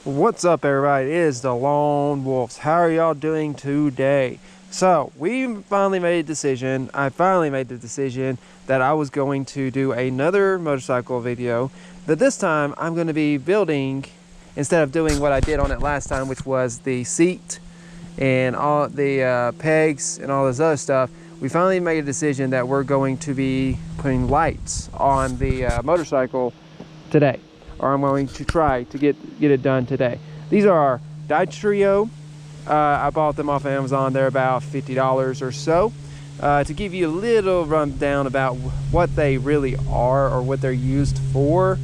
What's up, everybody? It is the Lone Wolves. How are y'all doing today? So we finally made a decision. I finally made the decision that I was going to do another motorcycle video, but this time I'm going to be building, instead of doing what I did on it last time, which was the seat and all the pegs and all this other stuff. We finally made a decision that we're going to be putting lights on the motorcycle today, or I'm going to try to get it done today. These are Ditrio. I bought them off of Amazon. They're about $50 or so. To give you a little rundown about what they really are or what they're used for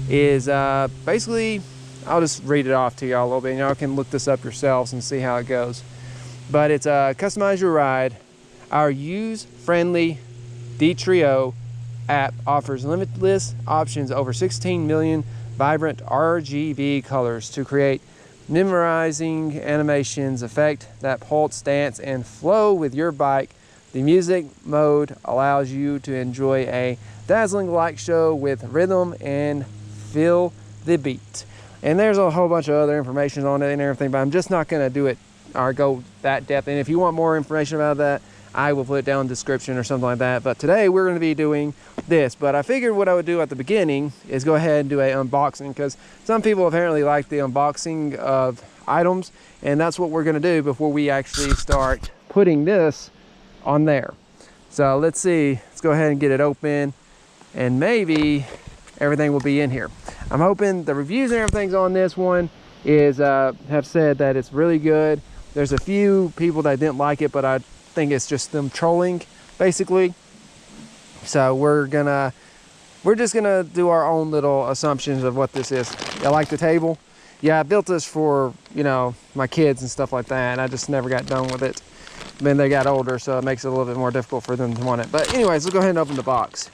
is basically, I'll just read it off to y'all a little bit and y'all can look this up yourselves and see how it goes. But it's Customize Your Ride. Our user-friendly Ditrio app offers limitless options, over 16 million vibrant RGB colors to create memorizing animations, effect that pulse, dance, and flow with your bike. The music mode allows you to enjoy a dazzling light show with rhythm and feel the beat. And there's a whole bunch of other information on it and everything, but I'm just not going to do it or go that depth. And if you want more information about that, I will put it down in the description or something like that. But today we're going to be doing this. But I figured what I would do at the beginning is go ahead and do an unboxing, because some people apparently like the unboxing of items, and that's what we're going to do before we actually start putting this on there. So let's see. Let's go ahead and get it open, and maybe everything will be in here. I'm hoping the reviews and everything's on this one is have said that it's really good. There's a few people that didn't like it, but I think it's just them trolling basically. So we're just gonna do our own little assumptions of what this is. I like the table. Yeah, I built this for, you know, my kids and stuff like that, and I just never got done with it. Then they got older, so it makes it a little bit more difficult for them to want it. But anyways, let's go ahead and open the box.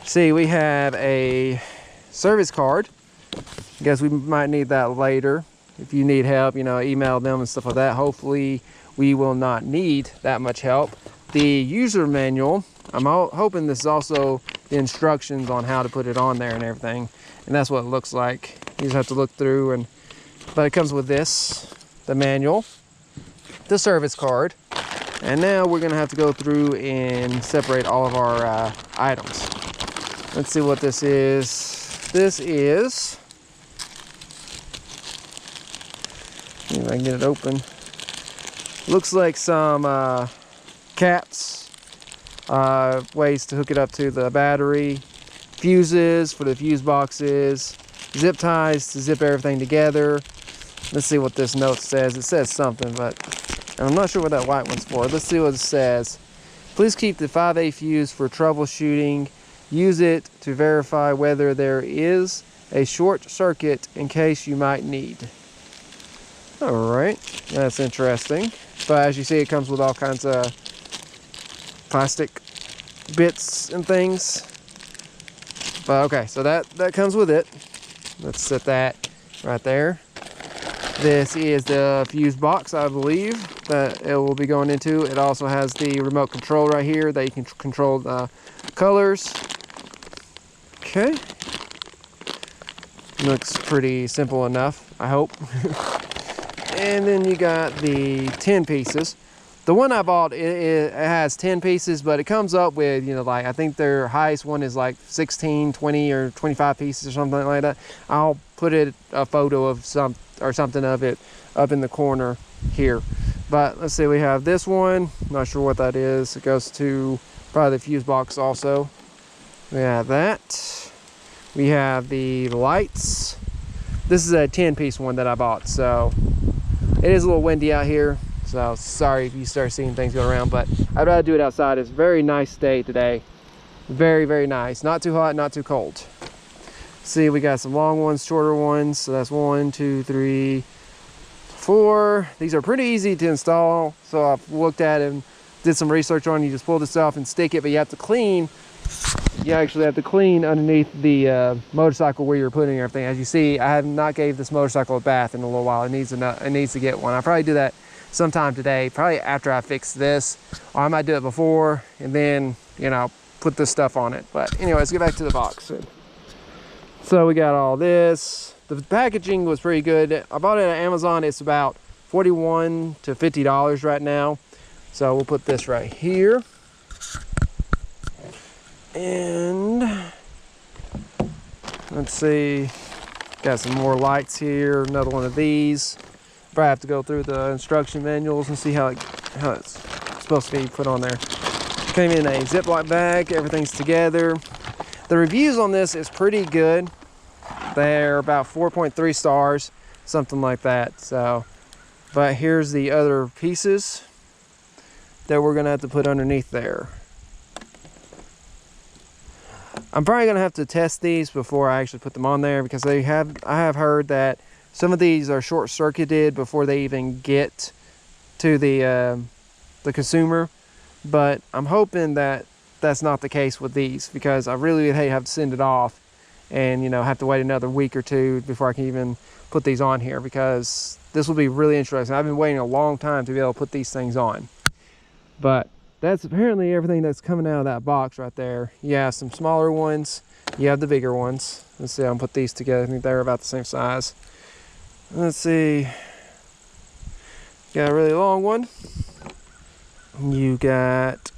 See, we have a service card. I guess we might need that later. If you need help, you know, email them and stuff like that. Hopefully we will not need that much help. The user manual, I'm hoping this is also the instructions on how to put it on there and everything. And that's what it looks like. You just have to look through, but it comes with this, the manual, the service card. And now we're gonna have to go through and separate all of our items. Let's see what this is. This is, see if I can get it open. Looks like some caps, ways to hook it up to the battery, fuses for the fuse boxes, zip ties to zip everything together. Let's see what this note says. It says something, but I'm not sure what that white one's for. Let's see what it says. Please keep the 5A fuse for troubleshooting. Use it to verify whether there is a short circuit in case you might need. All right, that's interesting. But as you see, it comes with all kinds of plastic bits and things. But okay, so that comes with it. Let's set that right there. This is the fuse box, I believe, that it will be going into. It also has the remote control right here that you can control the colors. Okay. Looks pretty simple enough, I hope. And then you got the 10 pieces. The one I bought, it has 10 pieces, but it comes up with, you know, like, I think their highest one is like 16, 20, or 25 pieces or something like that. I'll put a photo of something of it up in the corner here. But let's see, we have this one. Not sure what that is. It goes to probably the fuse box also. We have that. We have the lights. This is a 10-piece one that I bought, so it is a little windy out here, so sorry if you start seeing things going around, but I'd rather do it outside. It's a very nice day today. Very, very nice. Not too hot, not too cold. See, we got some long ones, shorter ones. So that's 1, 2, 3, 4. These are pretty easy to install. So I've looked at it and did some research on. You just pull this off and stick it, but you have to clean. You actually have to clean underneath the motorcycle where you're putting everything. As you see, I have not gave this motorcycle a bath in a little while. It needs to get one. I'll probably do that sometime today, probably after I fix this, or I might do it before and then, you know, put this stuff on it. But anyway, let's get back to the box. So we got all this. The packaging was pretty good. I bought it at Amazon. It's about $41 to $50 right now. So we'll put this right here. And let's see, got some more lights here, another one of these. Probably have to go through the instruction manuals and see how it's supposed to be put on there. Came in a Ziploc bag, everything's together. The reviews on this is pretty good. They're about 4.3 stars, something like that. So, but here's the other pieces that we're gonna have to put underneath there. I'm probably gonna have to test these before I actually put them on there, because I have heard that some of these are short-circuited before they even get to the consumer. But I'm hoping that that's not the case with these, because I really would hate to have to send it off and, you know, have to wait another week or two before I can even put these on here, because this will be really interesting. I've been waiting a long time to be able to put these things on. But that's apparently everything that's coming out of that box right there. You have some smaller ones, you have the bigger ones. Let's see, I'll put these together. I think they're about the same size. Let's see, got a really long one. You got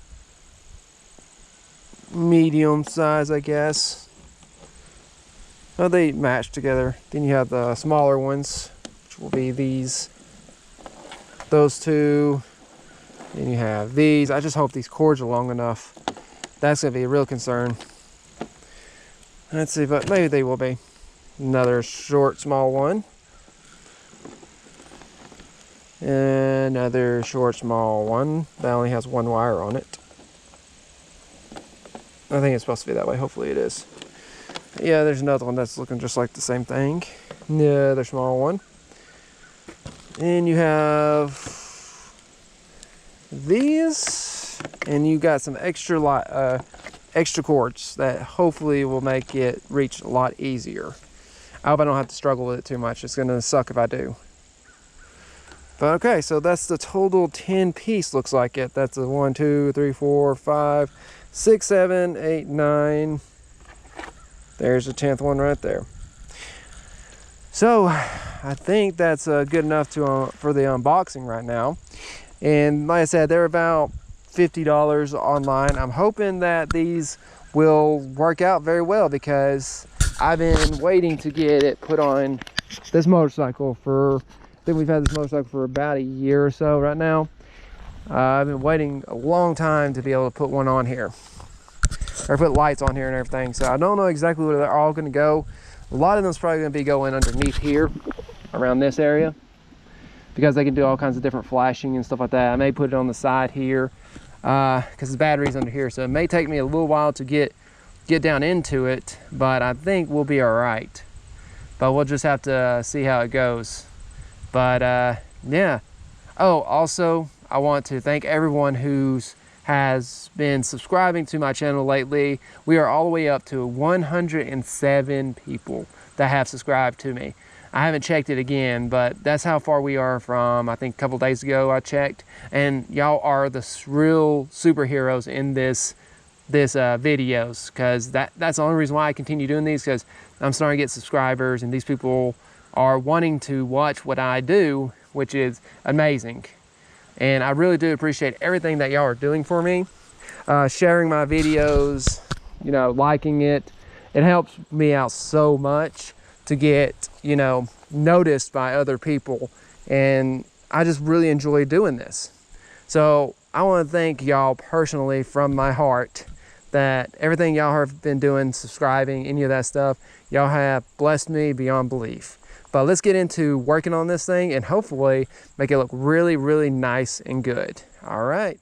medium size, I guess. Oh, they match together. Then you have the smaller ones, which will be those two. Then you have these. I just hope these cords are long enough. That's gonna be a real concern. Let's see, but maybe they will be. Another short, small one. Another short, small one that only has one wire on it. I think it's supposed to be that way. Hopefully it is. Yeah, there's another one that's looking just like the same thing. Another small one. And you have these, and you got some extra cords that hopefully will make it reach a lot easier. I hope I don't have to struggle with it too much. It's gonna suck if I do. But okay, so that's the total 10 piece, looks like it. That's a 1, 2, 3, 4, 5, 6, 7, 8, 9. There's the 10th one right there. So I think that's good enough for the unboxing right now. And like I said, they're about $50 online. I'm hoping that these will work out very well, because I've been waiting to get it put on this motorcycle I think we've had this motorcycle for about a year or so right now. I've been waiting a long time to be able to put one on here, or put lights on here and everything. So I don't know exactly where they're all going to go. A lot of them's probably going to be going underneath here, around this area, because they can do all kinds of different flashing and stuff like that. I may put it on the side here, because the battery's under here, so it may take me a little while to get down into it, but I think we'll be all right. But we'll just have to see how it goes. But yeah. Oh, also, I want to thank everyone who has been subscribing to my channel lately. We are all the way up to 107 people that have subscribed to me. I haven't checked it again, but that's how far we are from, I think a couple days ago I checked. And y'all are the real superheroes in this videos, because that's the only reason why I continue doing these, because I'm starting to get subscribers, and these people are wanting to watch what I do, which is amazing. And I really do appreciate everything that y'all are doing for me. Sharing my videos, you know, liking it. It helps me out so much to get, you know, noticed by other people. And I just really enjoy doing this. So I want to thank y'all personally from my heart, that everything y'all have been doing, subscribing, any of that stuff, y'all have blessed me beyond belief. But let's get into working on this thing and hopefully make it look really, really nice and good. All right.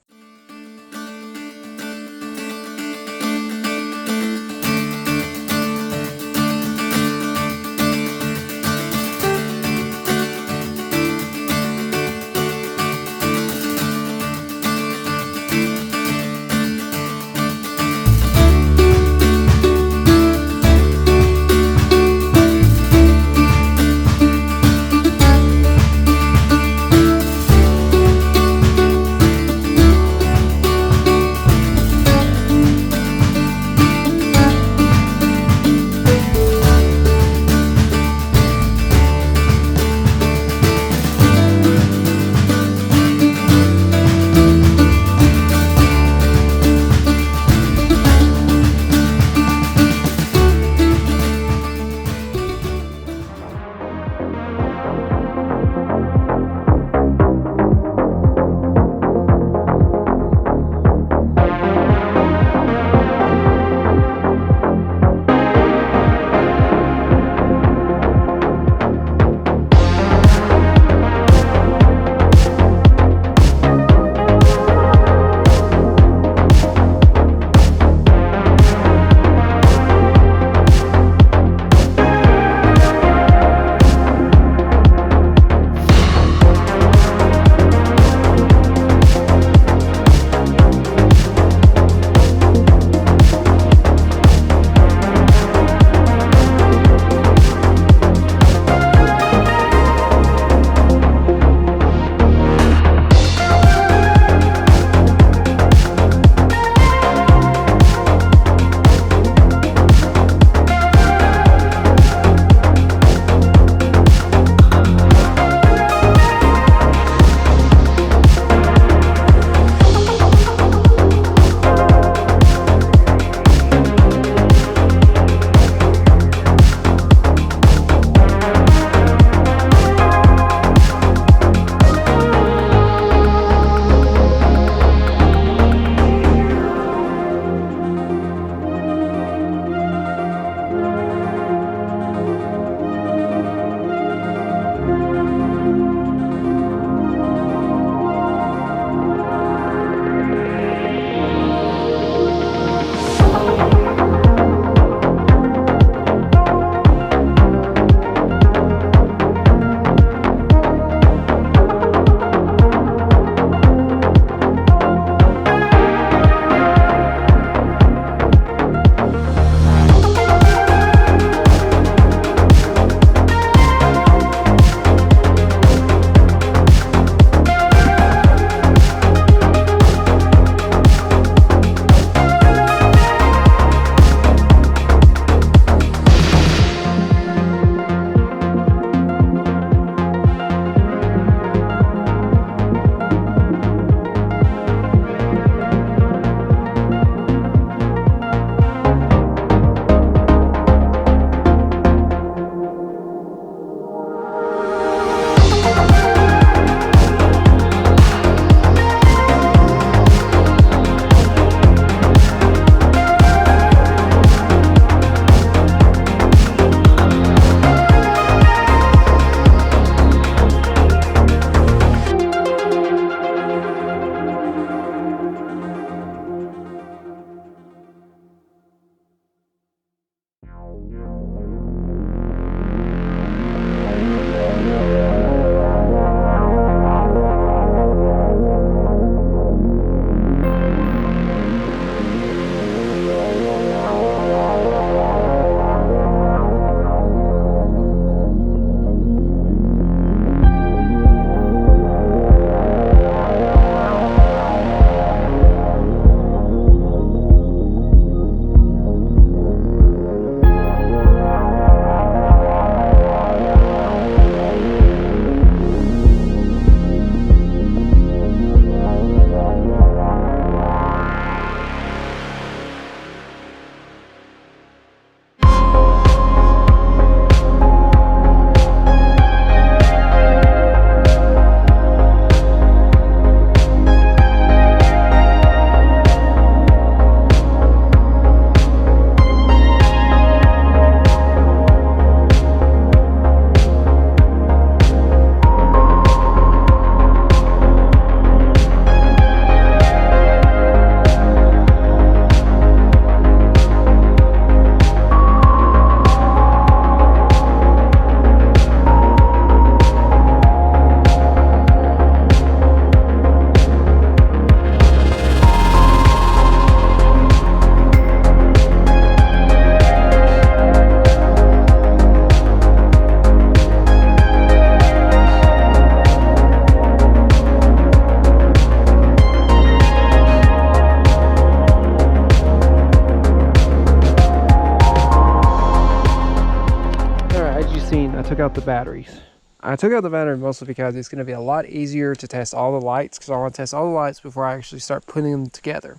took out the batteries. I took out the battery mostly because it's going to be a lot easier to test all the lights, because I want to test all the lights before I actually start putting them together.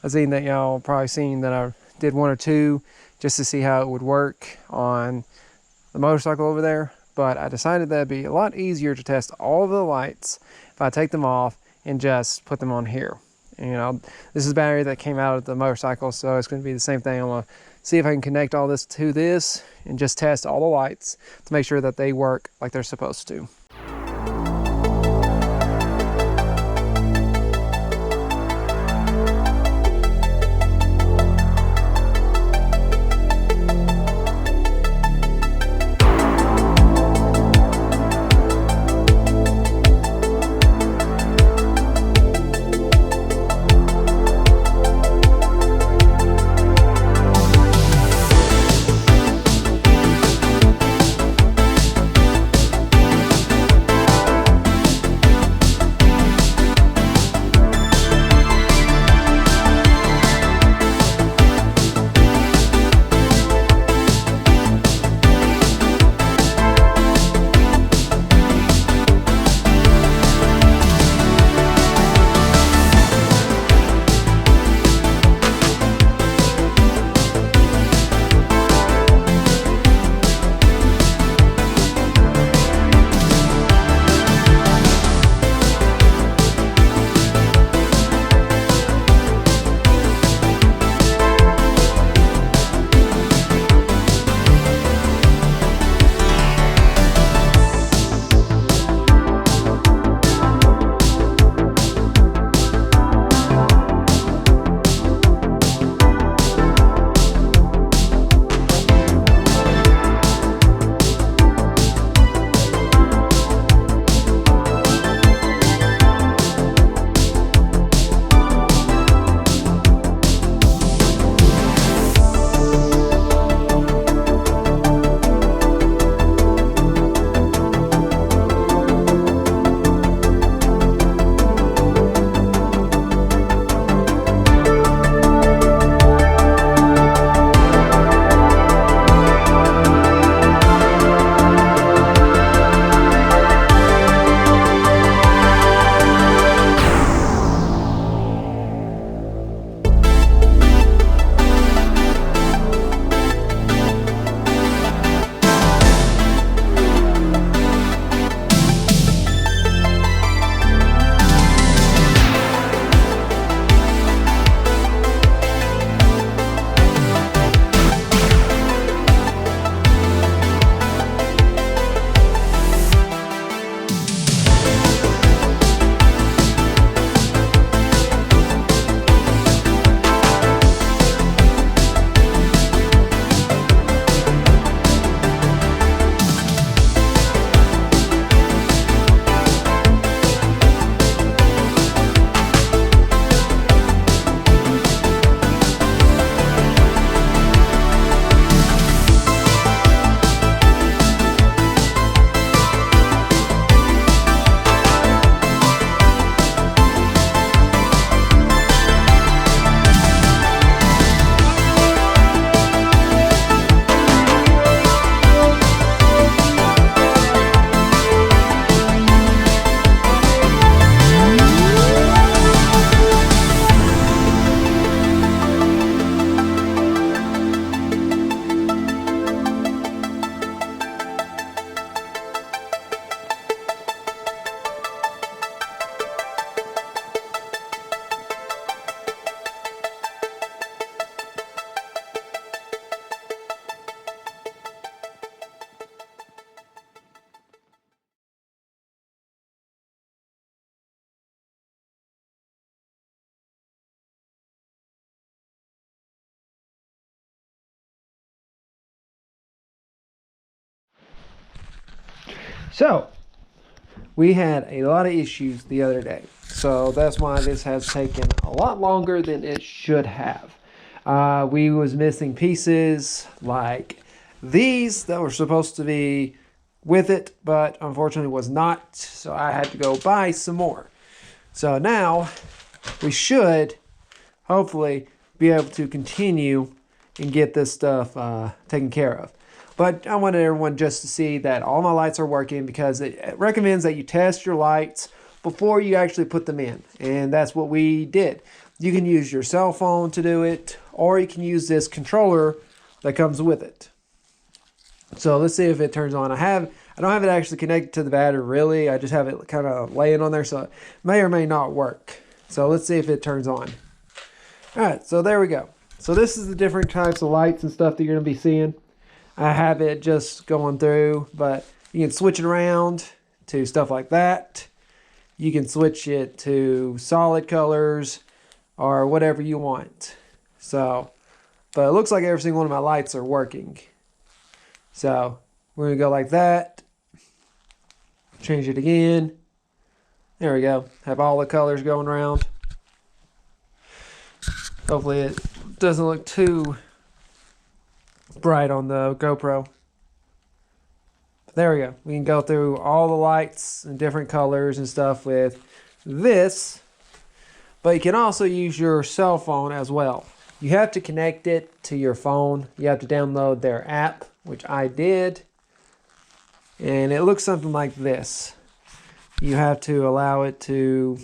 I've seen that y'all probably seen that I did 1 or 2 just to see how it would work on the motorcycle over there, but I decided that'd be a lot easier to test all of the lights if I take them off and just put them on here. And, you know, this is a battery that came out of the motorcycle, so it's going to be the same thing. I'm going to see if I can connect all this to this and just test all the lights to make sure that they work like they're supposed to. So we had a lot of issues the other day, so that's why this has taken a lot longer than it should have. We was missing pieces like these that were supposed to be with it, but unfortunately was not, so I had to go buy some more. So now we should hopefully be able to continue and get this stuff taken care of. But I wanted everyone just to see that all my lights are working, because it recommends that you test your lights before you actually put them in. And that's what we did. You can use your cell phone to do it, or you can use this controller that comes with it. So let's see if it turns on. I don't have it actually connected to the battery really. I just have it kind of laying on there, so it may or may not work. So let's see if it turns on. All right, so there we go. So this is the different types of lights and stuff that you're going to be seeing. I have it just going through, but you can switch it around to stuff like that. You can switch it to solid colors or whatever you want. So, but it looks like every single one of my lights are working. So we're going to go like that. Change it again. There we go. Have all the colors going around. Hopefully it doesn't look too bright on the GoPro. There we go. We can go through all the lights and different colors and stuff with this. But you can also use your cell phone as well. You have to connect it to your phone. You have to download their app, which I did. And it looks something like this. You have to allow it to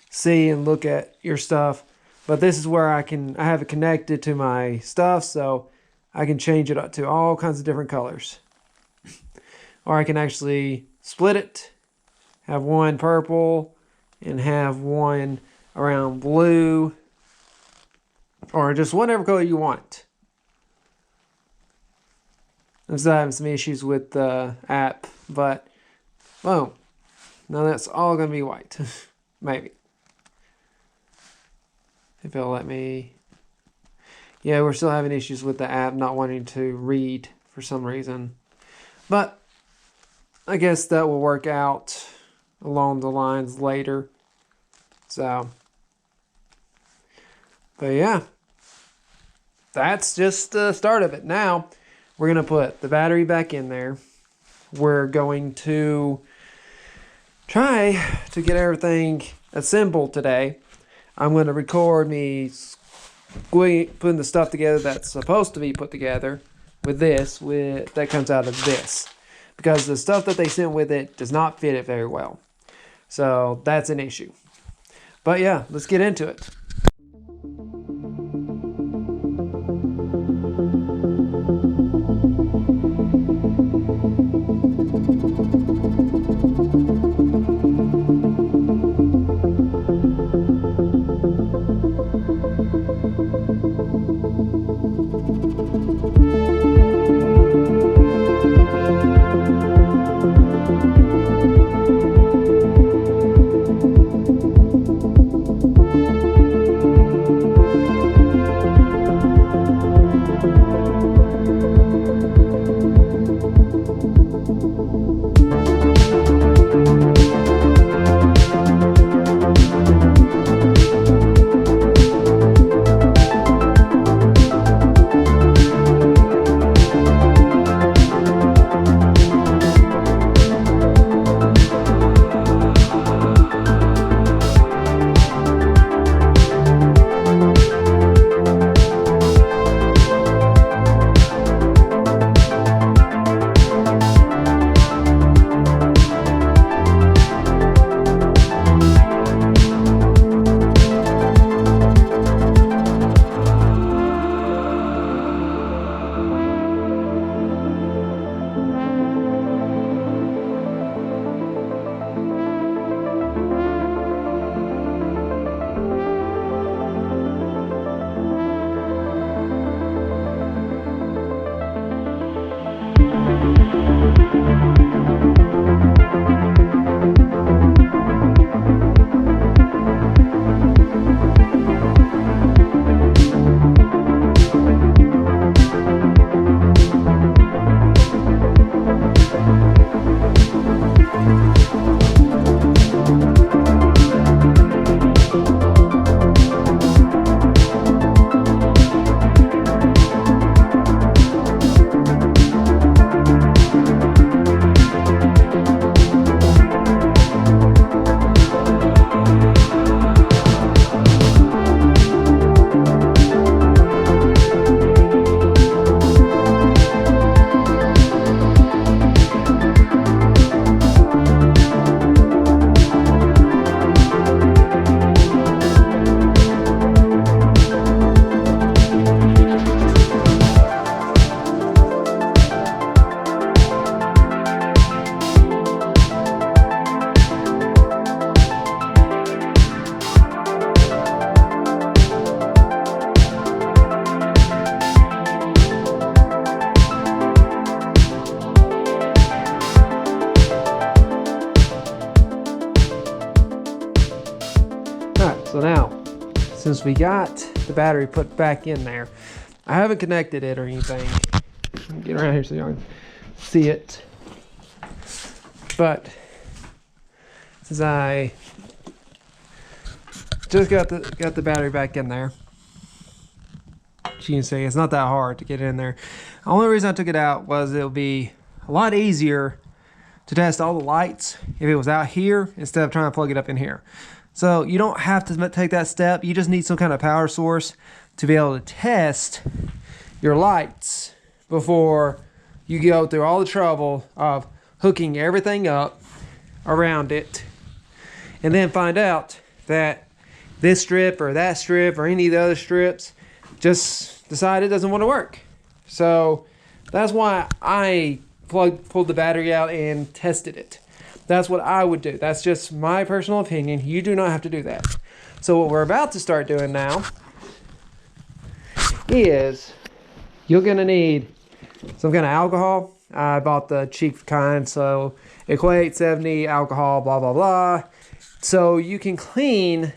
see and look at your stuff. But this is where I have it connected to my stuff, so I can change it up to all kinds of different colors. Or I can actually split it, have one purple, and have one around blue, or just whatever color you want. I'm still having some issues with the app, but boom. Now that's all going to be white. Maybe. If it'll let me. Yeah, we're still having issues with the app not wanting to read for some reason. But I guess that will work out along the lines later. So, but yeah, that's just the start of it. Now, we're going to put the battery back in there. We're going to try to get everything assembled today. I'm going to record me putting the stuff together that's supposed to be put together with this, that comes out of this. Because the stuff that they sent with it does not fit it very well. So that's an issue. But yeah, let's get into it. since we got the battery put back in there, I haven't connected it or anything. Get around here so y'all can see it. But since I just got the battery back in there, as you can see, it's not that hard to get in there. The only reason I took it out was it'll be a lot easier to test all the lights if it was out here instead of trying to plug it up in here. So you don't have to take that step. You just need some kind of power source to be able to test your lights before you go through all the trouble of hooking everything up around it and then find out that this strip or that strip or any of the other strips just decide it doesn't want to work. So that's why I pulled the battery out and tested it. That's what I would do. That's just my personal opinion. You do not have to do that. So what we're about to start doing now is you're going to need some kind of alcohol. I bought the cheap kind, so Equate 70 alcohol, blah, blah, blah. So you can clean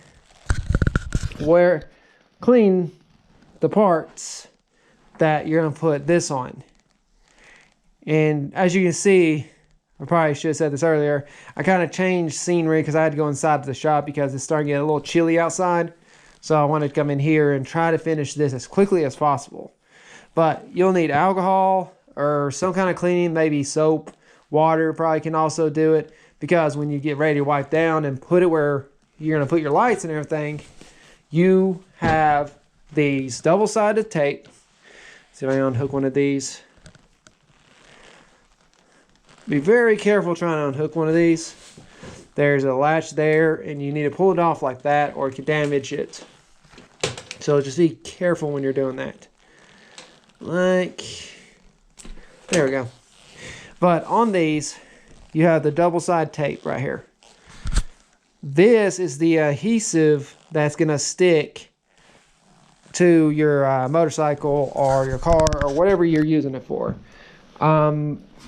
the parts that you're going to put this on. And as you can see, I probably should have said this earlier, I kind of changed scenery because I had to go inside the shop because it's starting to get a little chilly outside. So I wanted to come in here and try to finish this as quickly as possible. But you'll need alcohol or some kind of cleaning, maybe soap, water probably can also do it, because when you get ready to wipe down and put it where you're going to put your lights and everything, you have these double-sided tape. See if I can unhook one of these. Be very careful trying to unhook one of these. There's a latch there and you need to pull it off like that or it could damage it. So just be careful when you're doing that. Like, there we go. But on these, you have the double side tape right here. This is the adhesive that's going to stick to your motorcycle or your car or whatever you're using it for.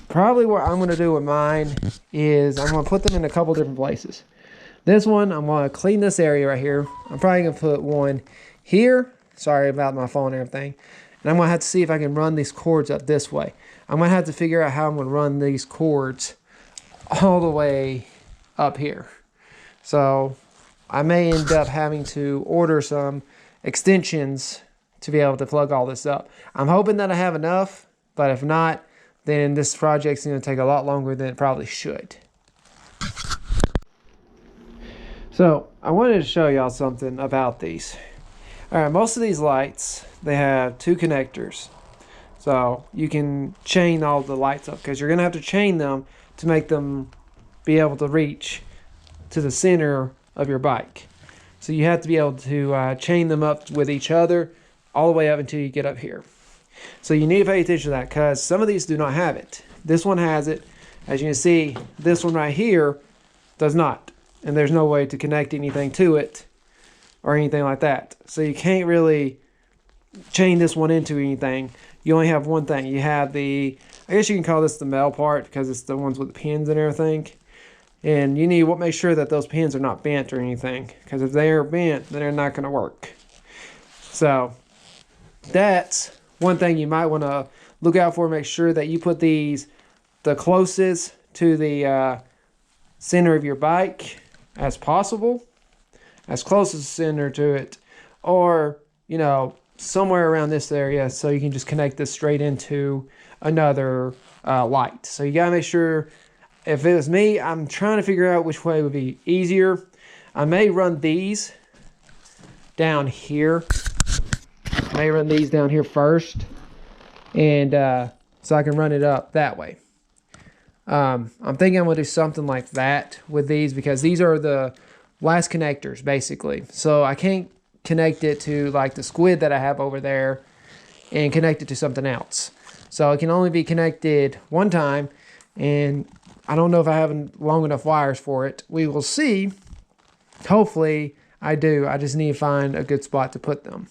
Probably what I'm going to do with mine is I'm going to put them in a couple different places. This one, I'm going to clean this area right here. I'm probably going to put one here. Sorry about my phone and everything. And I'm going to have to see if I can run these cords up this way. I'm going to have to figure out how I'm going to run these cords all the way up here. So I may end up having to order some extensions to be able to plug all this up. I'm hoping that I have enough, but if not, then this project's going to take a lot longer than it probably should. So I wanted to show y'all something about these. All right, most of these lights, they have two connectors. So you can chain all the lights up because you're going to have to chain them to make them be able to reach to the center of your bike. So you have to be able to chain them up with each other all the way up until you get up here. So you need to pay attention to that because some of these do not have it. This one has it. As you can see, this one right here does not. And there's no way to connect anything to it or anything like that. So you can't really chain this one into anything. You only have one thing. You have the, I guess you can call this the male part because it's the ones with the pins and everything. And you need to make sure that those pins are not bent or anything, because if they are bent, then they're not going to work. So that's one thing you might want to look out for. Make sure that you put these the closest to the center of your bike as possible, as close as the center to it, or you know, somewhere around this area, so you can just connect this straight into another light. So you gotta make sure. If it was me, I'm trying to figure out which way would be easier. I may run these down here. I may run these down here first, and so I can run it up that way. I'm thinking I'm going to do something like that with these because these are the last connectors, basically. So I can't connect it to like the squid that I have over there and connect it to something else. So it can only be connected one time, and I don't know if I have long enough wires for it. We will see. Hopefully I do. I just need to find a good spot to put them.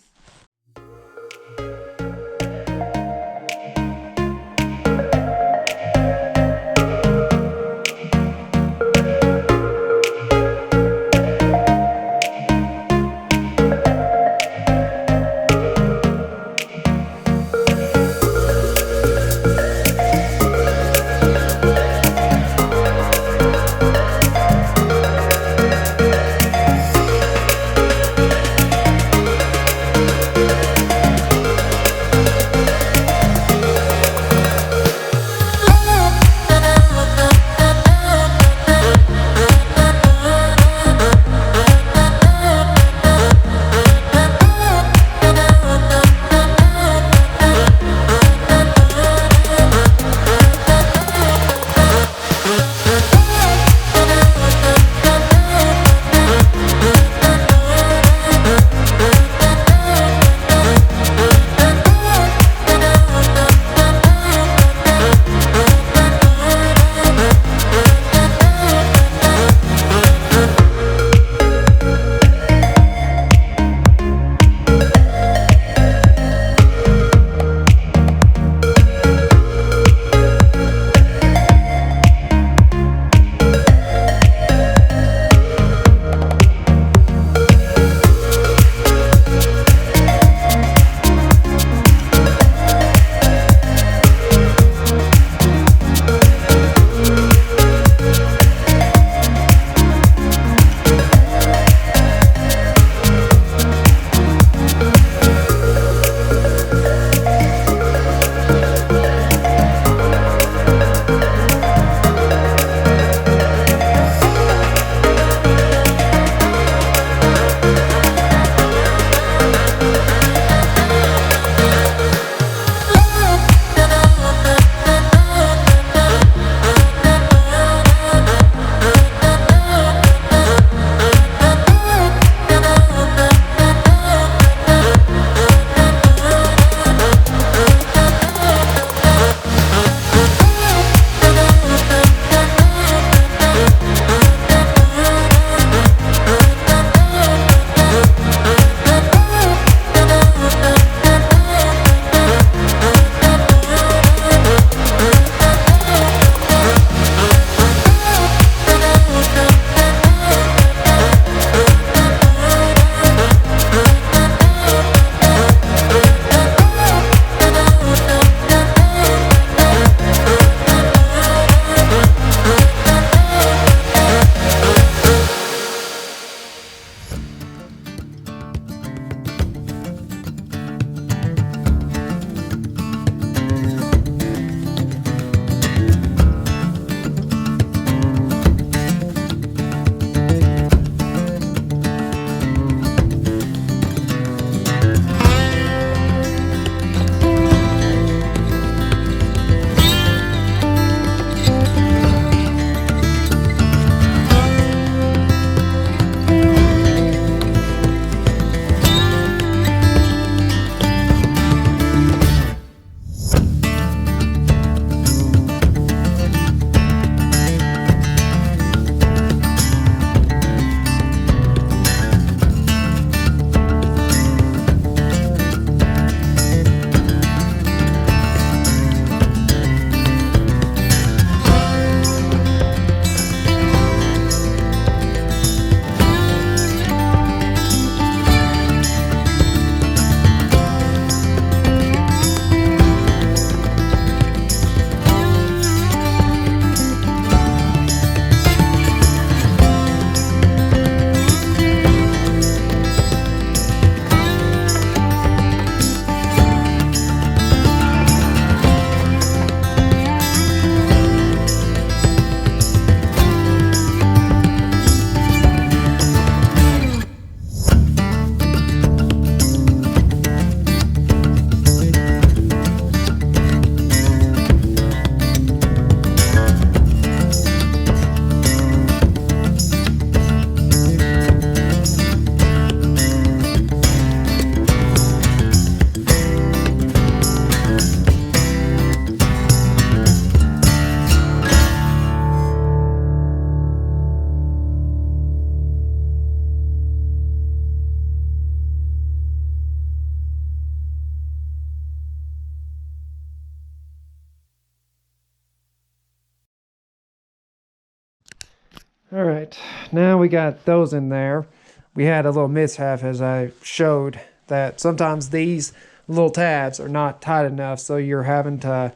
All right, now we got those in there. We had a little mishap, as I showed, that sometimes these little tabs are not tight enough, so you're having to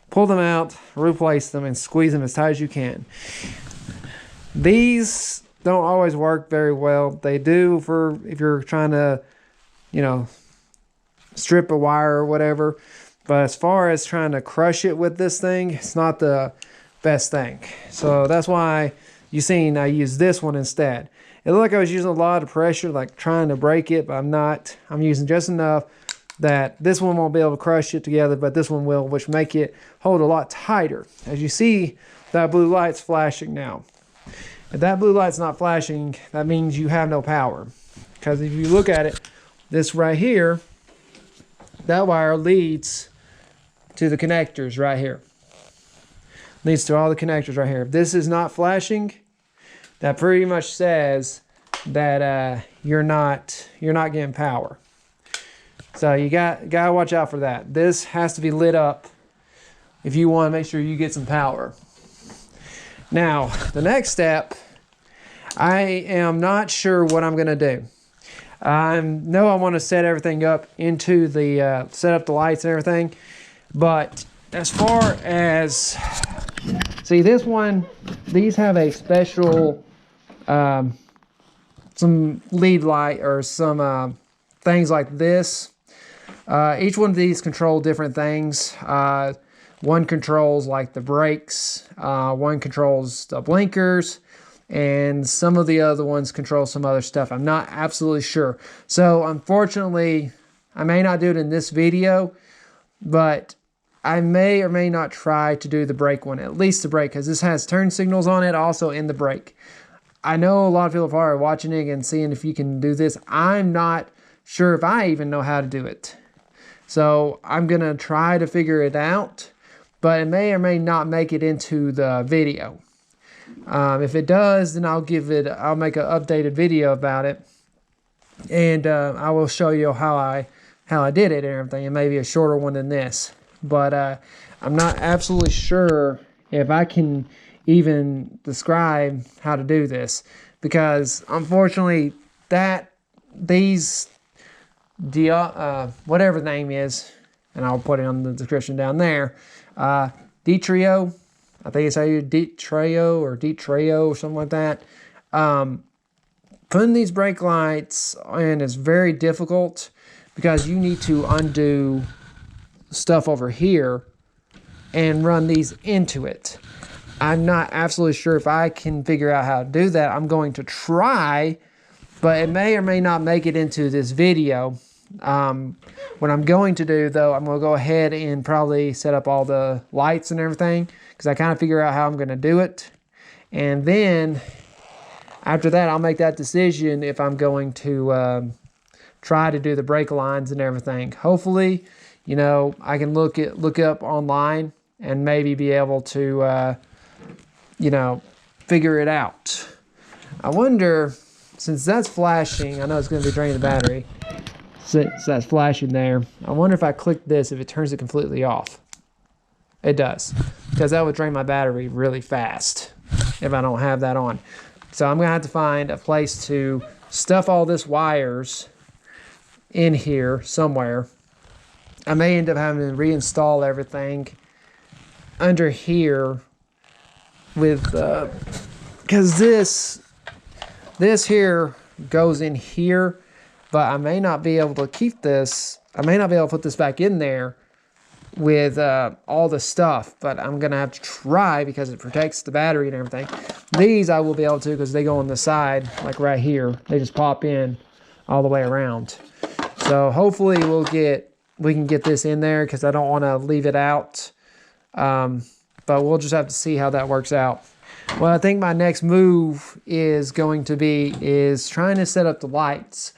pull them out, replace them, and squeeze them as tight as you can. These don't always work very well. They do for if you're trying to, you know, strip a wire or whatever. But as far as trying to crush it with this thing, it's not the best thing. So that's why you seen I used this one instead. It looked like I was using a lot of pressure, like trying to break it, but I'm not. I'm using just enough that this one won't be able to crush it together, but this one will, which make it hold a lot tighter. As you see, that blue light's flashing now. If that blue light's not flashing, that means you have no power. Because if you look at it, this right here, that wire leads to the connectors right here. Leads to all the connectors right here. If this is not flashing, that pretty much says that you're not getting power. So you gotta watch out for that. This has to be lit up if you want to make sure you get some power. Now, the next step, I am not sure what I'm gonna do. I know I want to set everything up into the set up the lights and everything, but as far as see this one, these have a special some lead light or some things like this. Each one of these control different things. One controls like the brakes, one controls the blinkers, and some of the other ones control some other stuff. I'm not absolutely sure. So unfortunately, I may not do it in this video, but I may or may not try to do the brake one, at least the brake, because this has turn signals on it, also in the brake. I know a lot of people are probably watching it and seeing if you can do this. I'm not sure if I even know how to do it. So I'm going to try to figure it out, but it may or may not make it into the video. If it does, then I'll make an updated video about it, and I will show you how I did it and everything, and maybe a shorter one than this. But I'm not absolutely sure if I can even describe how to do this, because unfortunately these whatever the name is, and I'll put it on the description down there, D-Trio, I think it's how you D-Trio or something like that. Putting these brake lights in is very difficult because you need to undo stuff over here and run these into it. I'm not absolutely sure if I can figure out how to do that. I'm going to try, but it may or may not make it into this video. What I'm going to do, though, I'm going to go ahead and probably set up all the lights and everything, because I kind of figure out how I'm going to do it. And then after that, I'll make that decision if I'm going to try to do the brake lines and everything. Hopefully, you know, I can look up online and maybe be able to, you know, figure it out. I wonder, since that's flashing, I know it's going to be draining the battery. Since that's flashing there, I wonder if I click this, if it turns it completely off. It does, because that would drain my battery really fast if I don't have that on. So I'm going to have to find a place to stuff all this wires in here somewhere. I may end up having to reinstall everything under here with, because this here goes in here, but I may not be able to keep this. I may not be able to put this back in there with all the stuff, but I'm going to have to try because it protects the battery and everything. These I will be able to because they go on the side, like right here. They just pop in all the way around. So hopefully we can get this in there because I don't want to leave it out. But we'll just have to see how that works out. Well, I think my next move is going to be trying to set up the lights.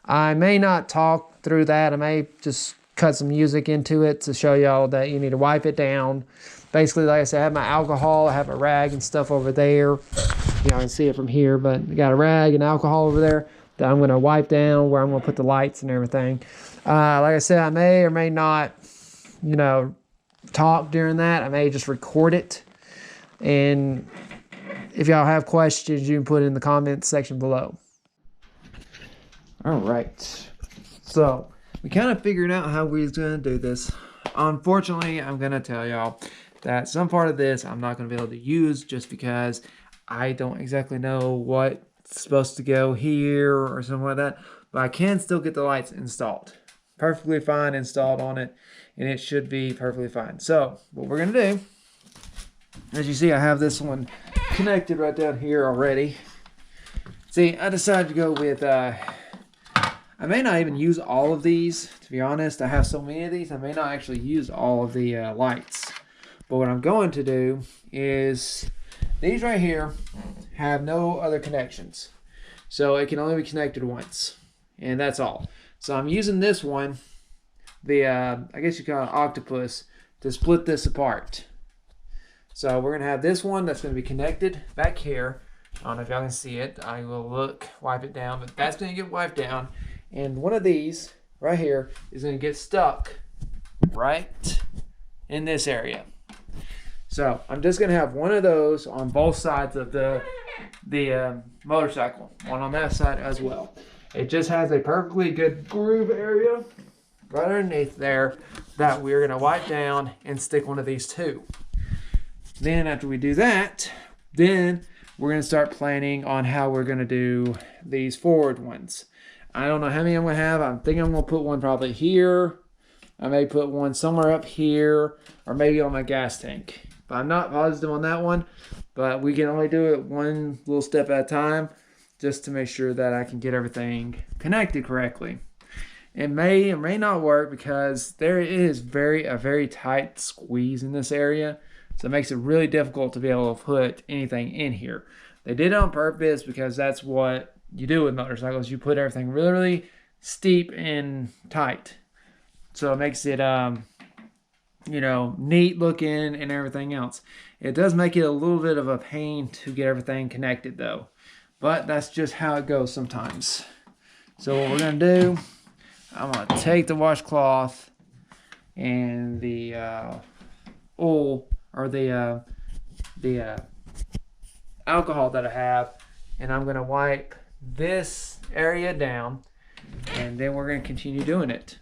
I may not talk through that. I may just cut some music into it to show y'all that you need to wipe it down. Basically, like I said, I have my alcohol, I have a rag and stuff over there. Y'all can see it from here, but I got a rag and alcohol over there that I'm going to wipe down where I'm going to put the lights and everything. Like I said, I may or may not, you know, talk during that. I may just record it, and if y'all have questions, you can put it in the comments section below. All right. So we kind of figured out how we was going to do this. Unfortunately, I'm going to tell y'all that some part of this I'm not going to be able to use just because I don't exactly know what's supposed to go here or something like that. But I can still get the lights installed. Perfectly fine installed on it, and it should be perfectly fine. So what we're going to do, as you see, I have this one connected right down here already. See, I decided to go with, I may not even use all of these, to be honest. I have so many of these, I may not actually use all of the lights. But what I'm going to do is, these right here have no other connections. So it can only be connected once, and that's all. So I'm using this one, the, I guess you call it octopus, to split this apart. So we're going to have this one that's going to be connected back here. I don't know if y'all can see it. I will wipe it down, but that's going to get wiped down. And one of these right here is going to get stuck right in this area. So I'm just going to have one of those on both sides of the motorcycle, one on that side as well. It just has a perfectly good groove area right underneath there that we're going to wipe down and stick one of these to. Then after we do that, then we're going to start planning on how we're going to do these forward ones. I don't know how many I'm going to have. I'm thinking I'm going to put one probably here. I may put one somewhere up here, or maybe on my gas tank. But I'm not positive on that one. But we can only do it one little step at a time, just to make sure that I can get everything connected correctly. It may or may not work because there is a very tight squeeze in this area. So it makes it really difficult to be able to put anything in here. They did it on purpose because that's what you do with motorcycles. You put everything really, really steep and tight. So it makes it, neat looking and everything else. It does make it a little bit of a pain to get everything connected though. But that's just how it goes sometimes. So what we're going to do, I'm going to take the washcloth and the oil, or the alcohol that I have, and I'm going to wipe this area down, and then we're going to continue doing it.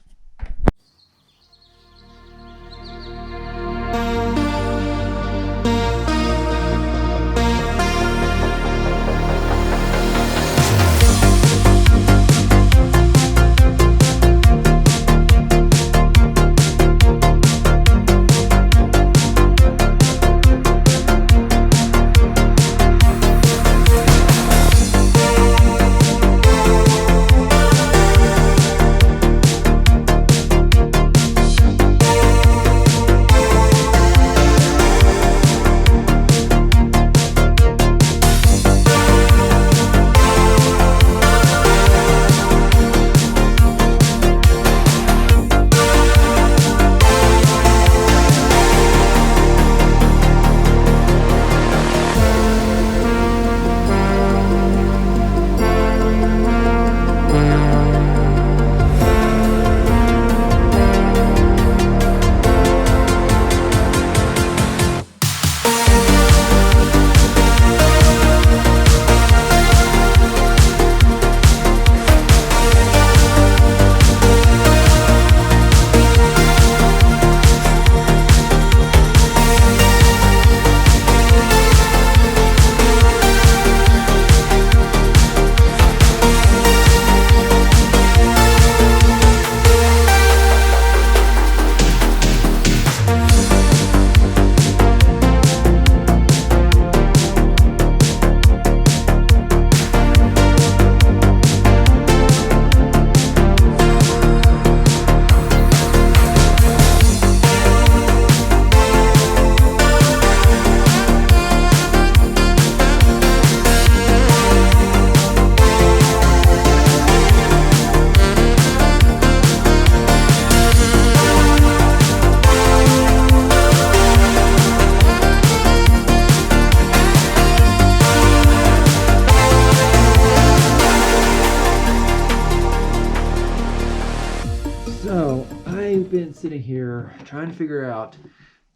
I've been sitting here trying to figure out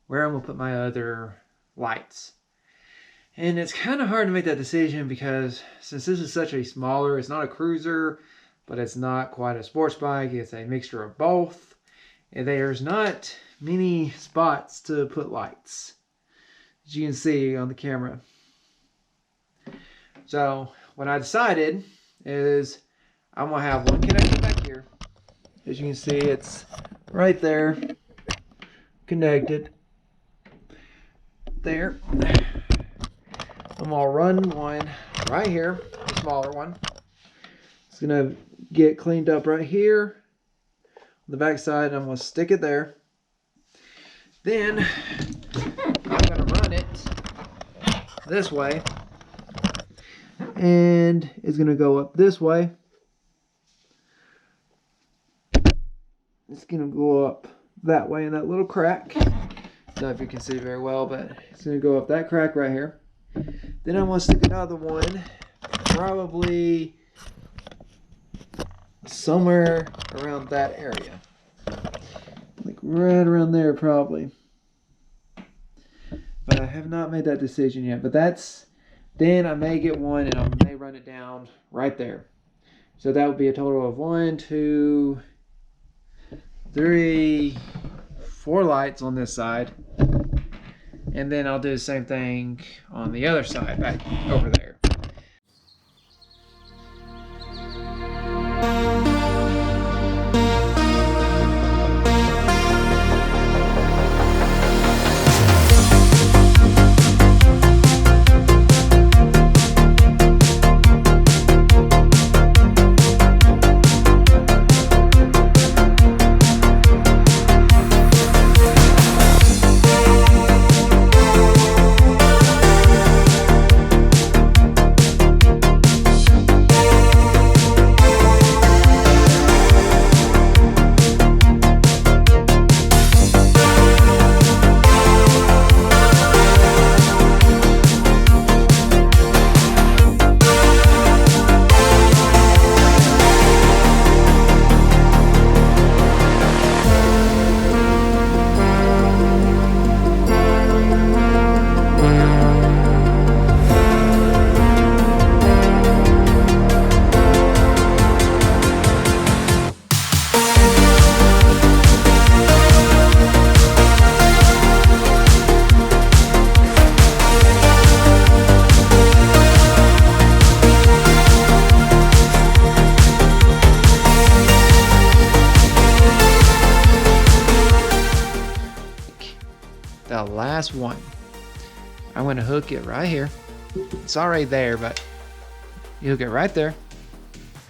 where I'm gonna put my other lights. And it's kind of hard to make that decision because since this is such a smaller, it's not a cruiser, but it's not quite a sports bike. It's a mixture of both. And there's not many spots to put lights, as you can see on the camera. So what I decided is I'm gonna have one connector back here. As you can see, it's right there, connected there. I'm gonna run one right here, the smaller one. It's gonna get cleaned up right here on the back side. I'm gonna stick it there. Then I'm gonna run it this way, and it's gonna go up this way. It's gonna go up that way in that little crack. I don't know if you can see very well, but it's gonna go up that crack right here. Then I'm gonna stick another one, probably somewhere around that area, like right around there probably. But I have not made that decision yet. But then I may get one and I may run it down right there. So that would be a total of 1, 2, 3, 4 lights on this side. And then I'll do the same thing on the other side, back over there. The last one, I'm going to hook it right here. It's already there, but you hook it right there.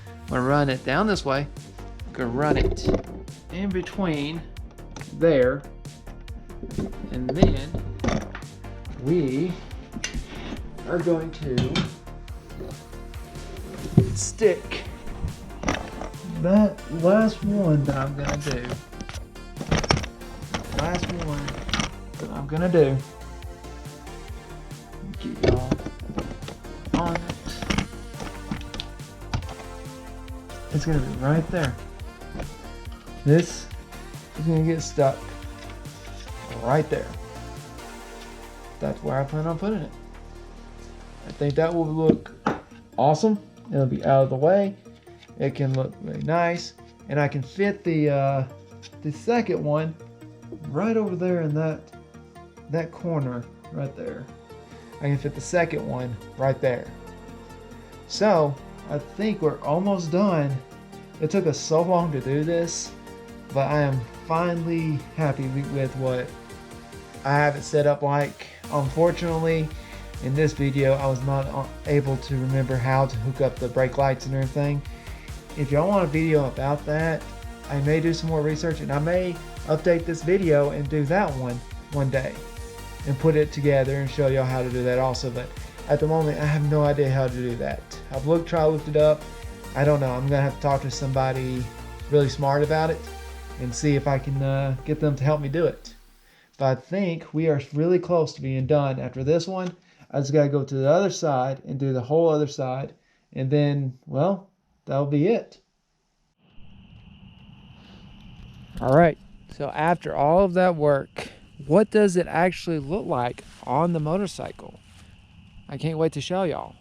I'm going to run it down this way. I'm going to run it in between there, and then we are going to stick that last one that I'm going to do. Last one that I'm gonna do. Keep y'all on it. It's gonna be right there. This is gonna get stuck right there. That's where I plan on putting it. I think that will look awesome. It'll be out of the way. It can look really nice, and I can fit the second one right over there in that corner right there. I can fit the second one right there. So I think we're almost done. It took us so long to do this, but I am finally happy with what I have it set up like. Unfortunately, in this video, I was not able to remember how to hook up the brake lights and everything. If y'all want a video about that, I may do some more research, and I may update this video and do that one day and put it together and show y'all how to do that also. But at the moment, I have no idea how to do that. I've looked it up. I don't know. I'm gonna have to talk to somebody really smart about it and see if I can get them to help me do it. But I think we are really close to being done. After this one, I just gotta go to the other side and do the whole other side, and then, well, that'll be it. All right, so after all of that work, what does it actually look like on the motorcycle? I can't wait to show y'all.